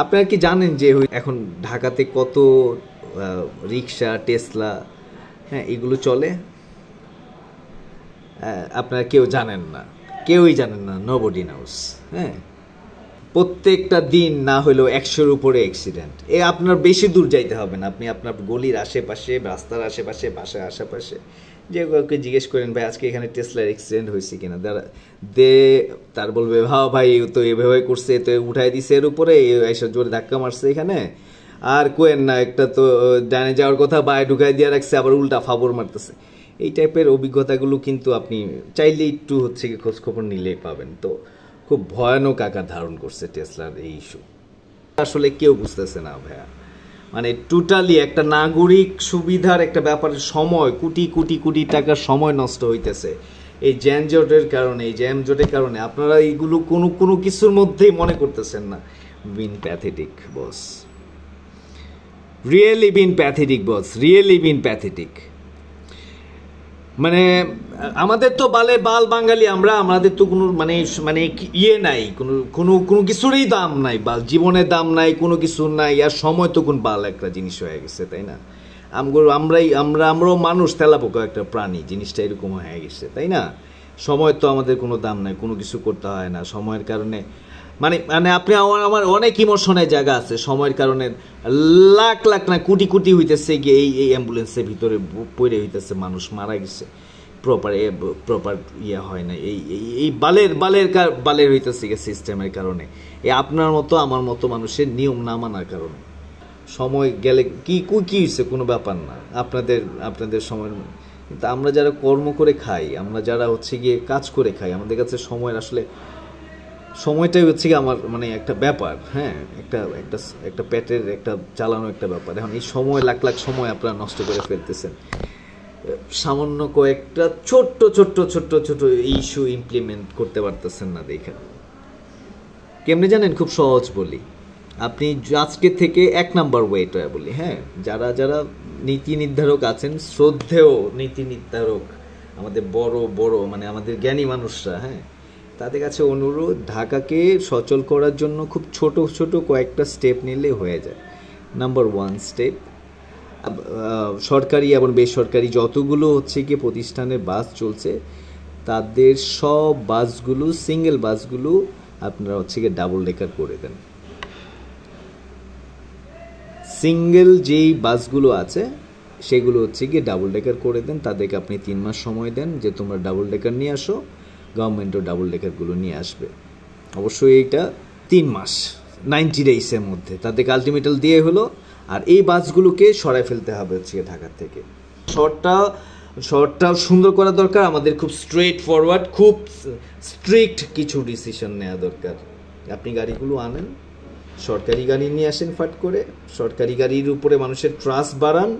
আপনারা কি জানেন যে এখন ঢাকাতে কত রিক্সা, টেসলা, হ্যাঁ, এগুলো চলে? আপনারা কেউ জানেন না, কেউই জানেন না, নোবডি নোস। হ্যাঁ, প্রত্যেকটা দিন না হলেও 100-র উপরে অ্যাক্সিডেন্ট। আপনার বেশি দূর যাইতে হবে না, আপনি আপনার গলির আশেপাশে, রাস্তার আশেপাশে, বাসার আশেপাশে যে কাউকে জিজ্ঞেস করেন, ভাই আজকে এখানে টেসলার অ্যাক্সিডেন্ট হয়েছে কিনা, তার বলবে, হ্যাঁ ভাই তো এভাবে করছে, তো উঠাই দিছে এর উপরে, এসব জোরে ধাক্কা মারছে এখানে, আর কোয়েন না একটা তো ডানে যাওয়ার কথা বায়ে ঢুকাই দিয়ে রাখছে, আবার উল্টা ফাবর মারতেছে। এই টাইপের অভিজ্ঞতাগুলো কিন্তু আপনি চাইলে একটু হচ্ছে কি খোঁজখবর নিলেই পাবেন। তো খুব ভয়ানক আকার ধারণ করছে টেসলার এই ইস্যু। আসলে কেউ বুঝতেছে না ভাইয়া, মানে টোটালি একটা নাগরিক সুবিধার একটা ব্যাপারে সময়, কোটি কোটি কোটি টাকার সময় নষ্ট হইতেছে এই জ্যামজটের কারণে। এই জ্যামজটের কারণে আপনারা এইগুলো কোনো কিছুর মধ্যেই মনে করতেছেন না। বিন প্যাথেটিক বস, রিয়েলি বিন প্যাথেটিক বস, রিয়েলি বিন প্যাথেটিক। মানে আমাদের তো বাল বাঙালি আমরা, আমাদের তো কোনো মানে ইয়ে নাই, কোনো কিছুরই দাম নাই, জীবনের দাম নাই, কোনো কিছুর নাই। আর সময় তো কোন বাল একটা জিনিস হয়ে গেছে, তাই না? আমরাও মানুষ, তেলাপোকা একটা প্রাণী, জিনিসটা এরকম হয়ে গেছে, তাই না? সময় তো আমাদের কোনো দাম নাই, কোনো কিছু করতে হয় না সময়ের কারণে। মানে আপনি আমার অনেক ইমোশনের জায়গা আছে সময়ের কারণে। লাখ লাখ না কোটি কোটি হইতেছে গিয়ে এই অ্যাম্বুলেন্সের ভিতরে পড়ে হইতেছে, মানুষ মারা গেছে, প্রপার ইয়ে হয় না, এই বালের হইতেছে গিয়ে সিস্টেমের কারণে, এই আপনার মতো আমার মতো মানুষের নিয়ম না মানার কারণে। সময় গেলে কি হয়েছে কোনো ব্যাপার না, আপনাদের সময়। কিন্তু আমরা যারা কর্ম করে খাই, আমরা যারা হচ্ছে গিয়ে কাজ করে খাই, আমাদের কাছে সময়ের আসলে সময়টাই হচ্ছে কি আমার মানে একটা ব্যাপার। হ্যাঁ, একটা পেটের একটা চালানো একটা ব্যাপার। এখন এই সময় লাখ লাখ সময় আপনারা নষ্ট করে ফেলতেছেন সামান্য কয়েকটা ছোট্ট ইস্যু ইমপ্লিমেন্ট করতে পারতেছেন না। দেখেন কেমনে জানেন, খুব সহজ বলি, আপনি আজকে থেকে 1 নাম্বার ওয়েটা বলি। হ্যাঁ, যারা নীতি নির্ধারক আছেন, শ্রদ্ধেয় নীতি নির্ধারক, আমাদের বড় মানে আমাদের জ্ঞানী মানুষরা, হ্যাঁ, তাদের কাছে অনুরোধ, ঢাকাকে সচল করার জন্য খুব ছোট কয়েকটা স্টেপ নিলে হয়ে যায়। নাম্বার 1 স্টেপ, সরকারি এবং বেসরকারি যতগুলো হচ্ছে গিয়ে প্রতিষ্ঠানের বাস চলছে, তাদের সব বাসগুলো, সিঙ্গেল বাসগুলো আপনারা হচ্ছে গিয়ে ডাবল ডেকার করে দেন। সিঙ্গেল যেই বাসগুলো আছে সেগুলো হচ্ছে গিয়ে ডাবল ডেকার করে দেন। তাদেরকে আপনি 3 মাস সময় দেন যে তোমরা ডাবল ডেকার নিয়ে আসো, গভর্নমেন্টও ডাবল ডেকারগুলো নিয়ে আসবে। অবশ্যই এইটা 3 মাস 90 ডেইসের মধ্যে তাদেরকে আলটিমেটাল দিয়ে হলো। আর এই বাসগুলোকে সরাই ফেলতে হবে হচ্ছে ঢাকা থেকে। শর্টটাও সুন্দর করা দরকার, আমাদের খুব স্ট্রেট ফরওয়ার্ড, খুব স্ট্রিক্ট কিছু ডিসিশন নেওয়া দরকার। আপনি গাড়িগুলো আনেন, সরকারি গাড়ি নিয়ে আসেন, ফাট করে সরকারি গাড়ির উপরে মানুষের ট্রাস্ট বাড়ান,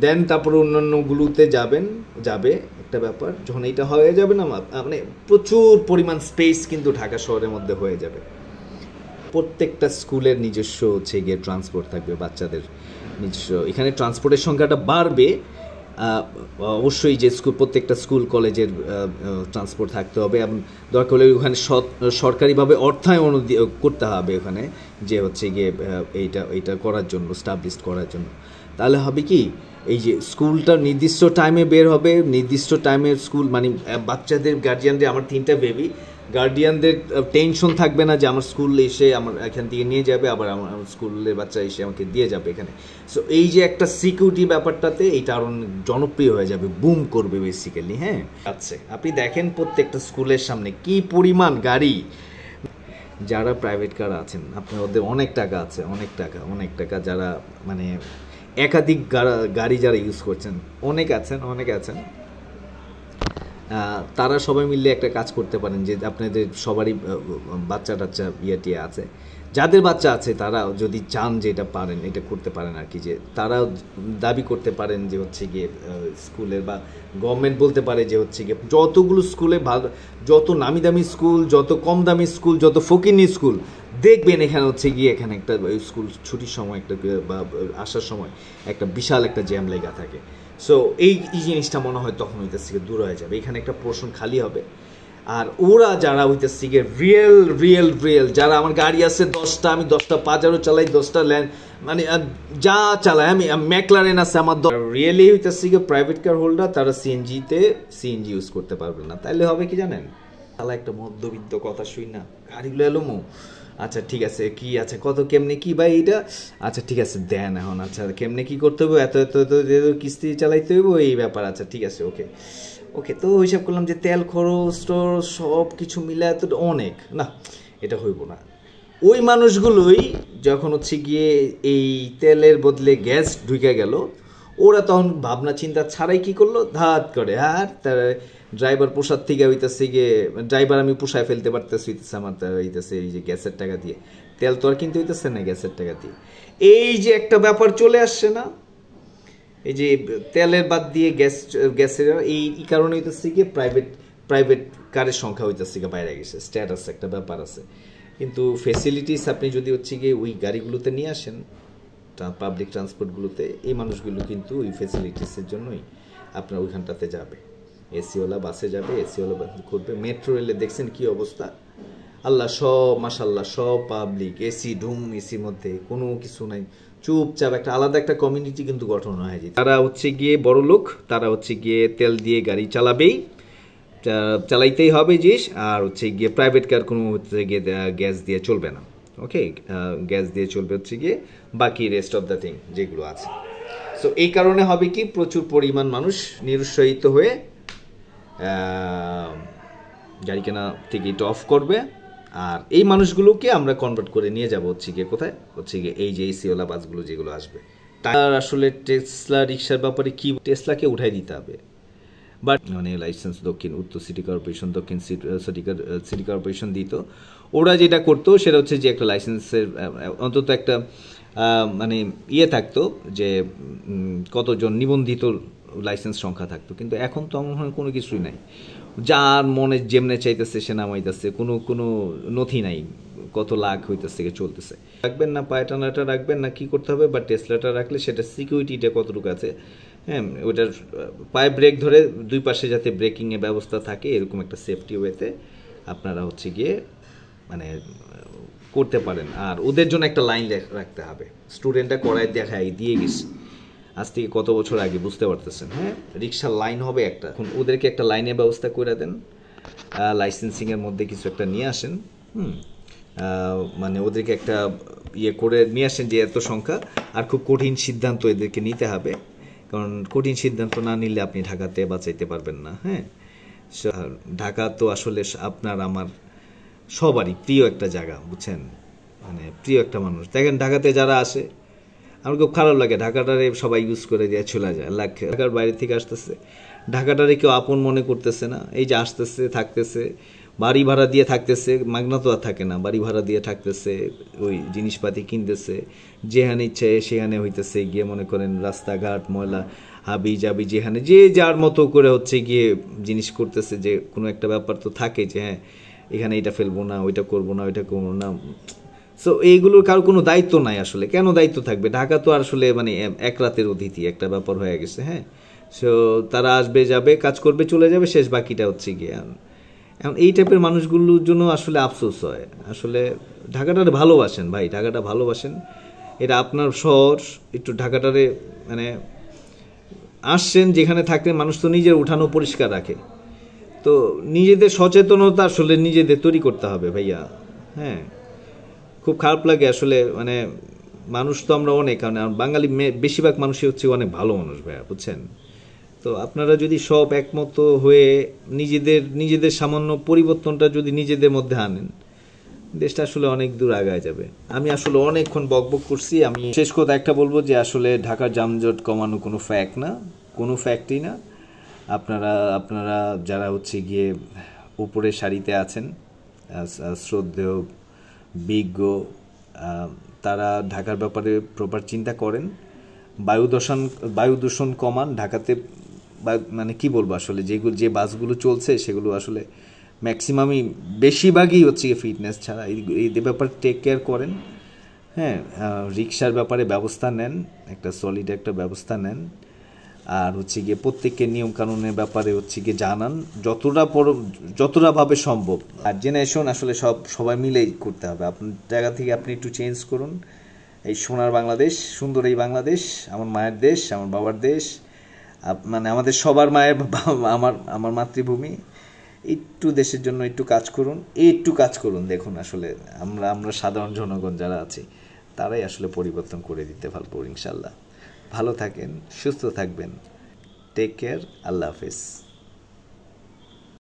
দেন তারপরে অন্যান্যগুলোতে যাবে একটা ব্যাপার। যখন এইটা হয়ে যাবে না, মানে প্রচুর পরিমাণ স্পেস কিন্তু ঢাকা শহরের মধ্যে হয়ে যাবে। প্রত্যেকটা স্কুলের নিজস্ব হচ্ছে গিয়ে ট্রান্সপোর্ট থাকবে, বাচ্চাদের নিজস্ব। এখানে ট্রান্সপোর্টের সংখ্যাটা বাড়বে অবশ্যই, যে প্রত্যেকটা স্কুল কলেজের ট্রান্সপোর্ট থাকতে হবে, এবং দরকার হলে ওখানে সরকারিভাবে অর্থায়ন করতে হবে ওখানে, যে হচ্ছে গিয়ে এইটা করার জন্য, স্টাবলিশ করার জন্য। তাহলে হবে কি, এই যে স্কুলটা নির্দিষ্ট টাইমে বের হবে, নির্দিষ্ট টাইমের স্কুল, মানে বাচ্চাদের গার্জিয়ানদের, আমার 3টা বেবি, গার্ডিয়ানদের টেনশন থাকবে না যে আমার স্কুল এসে আমার এখান থেকে নিয়ে যাবে, আবার আমার স্কুলের বাচ্চা এসে আমাকে দিয়ে যাবে এখানে। সো এই যে একটা সিকিউরিটি ব্যাপারটাতে এইটা আরও জনপ্রিয় হয়ে যাবে, বুম করবে বেসিক্যালি। হ্যাঁ, আচ্ছা, আপনি দেখেন প্রত্যেকটা স্কুলের সামনে কি পরিমাণ গাড়ি। যারা প্রাইভেট কার আছেন, আপনার ওদের অনেক টাকা আছে, অনেক টাকা, যারা মানে একাধিক গাড়ি যারা ইউজ করছেন, অনেক আছেন, তারা সবাই মিলে একটা কাজ করতে পারেন যে আপনাদের সবারই বাচ্চা টাচ্চা টিয়া আছে, যাদের বাচ্চা আছে তারা যদি চান যে এটা পারেন, এটা করতে পারেন আর কি, যে তারা দাবি করতে পারেন যে হচ্ছে গিয়ে স্কুলের বা গভর্নমেন্ট বলতে পারে যে হচ্ছে গিয়ে যতগুলো স্কুলে ভালো, যত নামি দামি স্কুল, যত কম দামি স্কুল, যত ফকিনি স্কুল দেখবেন, এখানে হচ্ছে গিয়ে এখানে একটা স্কুল ছুটির সময় একটা বা আসার সময় একটা বিশাল একটা জ্যাম লেগা থাকে। সো এই জিনিসটা মনে হয় তখন হইতেছে দূর হয়ে যাবে, এখানে একটা পোর্শন খালি হবে। আর ওরা যারা হইতেছে গিয়ে রিয়েল যারা, আমার গাড়ি আছে 10টা, আমি 10টা পাজারও চালাই, 10টা ল্যান্ড, মানে যা চালাই আমি, ম্যাকলারেন আছে আমার, রিয়েলি হইতেছে গিয়ে প্রাইভেট কার হোল্ডার, তারা সিএনজি ইউজ করতে পারবে না। তাইলে হবে কি জানেন, তাহলে একটা মধ্যবিত্ত কথা শুই না, গাড়িগুলো এলোমো, আচ্ছা ঠিক আছে কি, আচ্ছা কত কেমনে কি ভাই এটা, আচ্ছা ঠিক আছে দেন এখন, আচ্ছা কেমনে কি করতে হবে, এত কিস্তি চালাইতে হইব, এই ব্যাপার, আচ্ছা ঠিক আছে ওকে। তো হিসাব করলাম যে তেল খরচ সব কিছু মিলে এত অনেক না, এটা হইব না। ওই মানুষগুলোই যখন হচ্ছে গিয়ে এই তেলের বদলে গ্যাস ঢুকে গেল, ওরা তখন ভাবনা চিন্তা ছাড়াই কি করলো, ধাত করে আর তার ড্রাইভার পোষার থেকে হইতেছে গিয়ে, ড্রাইভার আমি পোষায় ফেলতে পারতেছি, হইতেছে আমার হইতেছে এই যে গ্যাসের টাকা দিয়ে, তেল তো আর কিনতে হইতেছে না গ্যাসের টাকা দিয়ে। এই যে একটা ব্যাপার চলে আসছে না, এই যে তেলের বাদ দিয়ে গ্যাসের এই কারণে হইতেছে গিয়ে প্রাইভেট কারের সংখ্যা হইতেছে গিয়ে বাইরে গেছে, স্ট্যাটাস একটা ব্যাপার আছে। কিন্তু ফেসিলিটিস আপনি যদি হচ্ছে গিয়ে ওই গাড়িগুলোতে নিয়ে আসেন, পাবলিক ট্রান্সপোর্টগুলোতে, এই মানুষগুলো কিন্তু ওই ফেসিলিটিসের জন্যই আপনার ওইখানটাতে যাবে, এসিওয়ালা বাসে যাবে, এসিওয়ালা করবে। মেট্রো রেলে দেখছেন কি অবস্থা, আল্লাহ সব মাশাল্লাহ সব পাবলিক, এসি ঢুম, এসির মধ্যে কোনো কিছু নাই, চুপচাপ একটা আলাদা একটা কমিউনিটি কিন্তু গঠন হয়ে যায়। তারা হচ্ছে গিয়ে বড় লোক, তারা হচ্ছে গিয়ে তেল দিয়ে গাড়ি চালাইতেই হবে জিনিস, আর হচ্ছে গিয়ে প্রাইভেট কার কোনো হচ্ছে গিয়ে গ্যাস দিয়ে চলবে না, ওকে, গ্যাস দিয়ে চলবে হচ্ছে গিয়ে বাকি রেস্ট অফ দ্য থিং যেগুলো আছে। সো এই কারণে হবে কি, প্রচুর পরিমাণ মানুষ নিরুৎসাহিত হয়ে গাড়ি কেনা টিকিট অফ করবে। আর এই মানুষগুলোকে আমরা কনভার্ট করে নিয়ে যাব হচ্ছে গিয়ে কোথায়, হচ্ছে গিয়ে এই যে এসিওয়ালা বাসগুলো যেগুলো আসবে। তার আসলে টেসলা রিক্সার ব্যাপারে কি, টেসলাকে উঠাই দিতে হবে, বাট মানে লাইসেন্স উত্তর সিটি কর্পোরেশন, দক্ষিণ সিটি কর্পোরেশন দিত। ওরা যেটা করতো সেটা হচ্ছে যে একটা লাইসেন্সের অন্তত একটা মানে থাকতো যে কতজন নিবন্ধিত লাইসেন্স সংখ্যা থাকতো, কিন্তু এখন তো আমার কোনো কিছুই নাই, যার মনে যেমনে চাইতেছে সে নামাইতেছে, কোনো নথি নাই, কত লাখ হইতেছে চলতেছে। রাখবেন না পায়ে টানাটা রাখবেন না কি করতে হবে, বা টেসলাটা রাখলে সেটা সিকিউরিটিটা কতটুকু আছে, হ্যাঁ, ওটার পায়ে ব্রেক ধরে দুই পাশে যাতে ব্রেকিংয়ের ব্যবস্থা থাকে, এরকম একটা সেফটি ওয়েতে আপনারা হচ্ছে গিয়ে মানে করতে পারেন। আর ওদের জন্য একটা লাইন রাখতে হবে, স্টুডেন্টরা করায় দিয়ে গেছি আজ থেকে কত বছর আগে, বুঝতে পারতেছেন, হ্যাঁ, রিক্সার লাইন হবে একটা, এখন ওদেরকে একটা লাইনের ব্যবস্থা করে দেন, লাইসেন্সিংয়ের মধ্যে কিছু একটা নিয়ে আসেন, মানে ওদেরকে একটা করে নিয়ে আসেন যে এত সংখ্যা, আর খুব কঠিন সিদ্ধান্ত এদেরকে নিতে হবে, কারণ কঠিন সিদ্ধান্ত না নিলে আপনি ঢাকাতে বাঁচাইতে পারবেন না। হ্যাঁ, ঢাকা তো আসলে আপনার আমার সবারই প্রিয় একটা জায়গা, বুঝছেন, মানে প্রিয় একটা মানুষ। দেখেন ঢাকাতে যারা আসে, আমার খুব খারাপ লাগে, ঢাকাটারে সবাই ইউজ করে দিয়ে চলে যায়, ঢাকার বাইরে থেকে আসতেছে, ঢাকাটারে কেউ আপন মনে করতেছে না, এই যে আসতেছে থাকতেছে, বাড়ি ভাড়া দিয়ে থাকতেছে, মাগনা তো আর থাকে না, বাড়ি ভাড়া দিয়ে থাকতেছে, ওই জিনিসপাতি কিনতেছে, যেখানে ইচ্ছে সেখানে হইতেছে গিয়ে, মনে করেন রাস্তাঘাট ময়লা হাবি যাবি, যেখানে যে যার মতো করে হচ্ছে গিয়ে জিনিস করতেছে, যে কোনো একটা ব্যাপার তো থাকে যে হ্যাঁ এখানে এটা ফেলবো না, ওইটা করবো না, ওইটা করবো না। সো এইগুলোর কারো কোনো দায়িত্ব নাই আসলে, কেন দায়িত্ব থাকবে, ঢাকা তো আসলে মানে এক রাতের অতিথি একটা ব্যাপার হয়ে গেছে। হ্যাঁ, সো তারা আসবে যাবে কাজ করবে চলে যাবে, শেষ, বাকিটা হচ্ছে গিয়ে। এখন এই টাইপের মানুষগুলোর জন্য আসলে আফসোস হয়, আসলে ঢাকাটারে ভালোবাসেন ভাই, ঢাকাটা ভালোবাসেন, এটা আপনার শহর, একটু ঢাকাটারে মানে আসছেন যেখানে থাকতেন, মানুষ তো নিজের উঠানো পরিষ্কার রাখে, তো নিজেদের সচেতনতা আসলে নিজেদের তৈরি করতে হবে ভাইয়া। হ্যাঁ, খুব খারাপ লাগে আসলে, মানে মানুষ তো আমরা অনেক, কারণ বাঙালি বেশিরভাগ মানুষই হচ্ছে অনেক ভালো মানুষ ভাইয়া, বুঝছেন। তো আপনারা যদি সব একমত হয়ে নিজেদের সামান্য পরিবর্তনটা যদি নিজেদের মধ্যে আনেন, দেশটা আসলে অনেক দূর আগায় যাবে। আমি আসলে অনেকক্ষণ বকবক করছি, আমি শেষ কথা একটা বলবো যে আসলে ঢাকার যানজট কমানো কোনো ফ্যাক্ট না, কোনো ফ্যাক্টই না। আপনারা যারা হচ্ছে গিয়ে উপরের সারিতে আছেন, শ্রদ্ধেয় বিজ্ঞ, তারা ঢাকার ব্যাপারে প্রপার চিন্তা করেন, বায়ু দূষণ কমান। ঢাকাতে মানে কি বলবো আসলে, যে বাসগুলো চলছে সেগুলো আসলে ম্যাক্সিমামই বেশিরভাগই হচ্ছে ফিটনেস ছাড়া, এই ব্যাপারে টেক কেয়ার করেন। হ্যাঁ, রিক্সার ব্যাপারে ব্যবস্থা নেন, একটা সলিড একটা ব্যবস্থা নেন। আর হচ্ছে গিয়ে প্রত্যেকের নিয়ম কানুনের ব্যাপারে হচ্ছে গিয়ে জানান যতটা ভাবে সম্ভব। আর জেনারেশন আসলে সবাই মিলেই করতে হবে। আপনার জায়গা থেকে আপনি একটু চেঞ্জ করুন। এই সোনার বাংলাদেশ, সুন্দর এই বাংলাদেশ, আমার মায়ের দেশ, আমার বাবার দেশ, মানে আমাদের সবার মায়ের আমার মাতৃভূমি। একটু দেশের জন্য একটু কাজ করুন, একটু কাজ করুন। দেখুন আসলে আমরা সাধারণ জনগণ যারা আছি তারাই আসলে পরিবর্তন করে দিতে পারবো ইনশাল্লাহ। ভালো থাকেন, সুস্থ থাকবেন। টেক কেয়ার, আল্লাহ হাফেজ।